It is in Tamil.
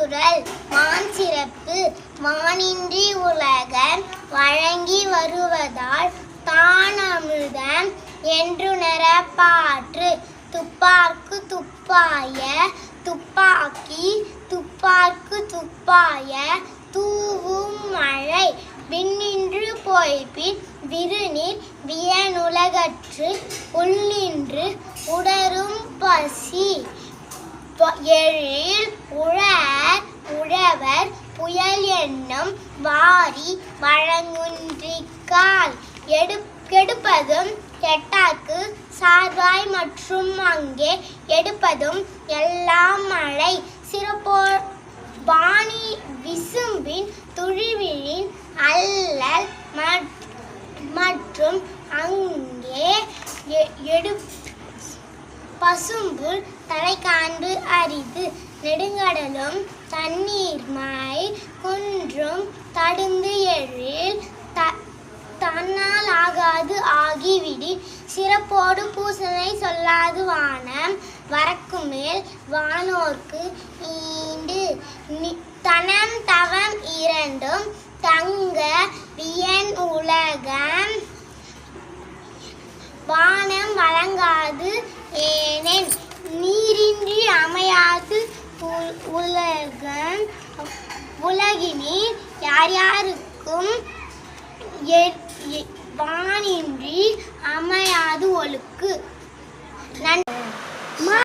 திருக்குறள் மான் சிறப்பு. மானின்றி உலகம் வழங்கி வருவதால் தானமுதம் என்றுணர பாற்று. துப்பார்க்கு துப்பாய துப்பாக்கி துப்பார்க்கு துப்பாய தூவும் மழை. விண்ணின்று போய்பின் விருநீர் வியனுலகற்று உள்ளின்று உடரும் பசி. எழில் உழவர் உழவர் புயல் என்னும் வாரி வழங்குன்றிக்கால். கெடுப்பதும் கெட்டார்க்கு சார்வாய் மற்றும் அங்கே எடுப்பதும் எல்லாம் மழை. சிறப்போர் வாணி விசும்பின் துழிவிழின் அல்லல் மற்றும் அங்கே பசும்புல் தலை காண்பு அரிது. நெடுங்கடலும் தண்ணீர்மை குன்றும் தடுந்து எழில் தன்னால் ஆகாது ஆகிவிடி. சிறப்போடு பூசனை சொல்லாது வானம் வரக்குமேல் வானோர்க்கு ஈண்டு. தனம் தவம் இரண்டும் தங்க வியன் உலகம் வானம் வழங்காது ஏனென். நீரின்றி அமையாது உலகம் உலகினில் யார் யாருக்கும் வானின்றி அமையாது ஒழுக்கு. நன்றி.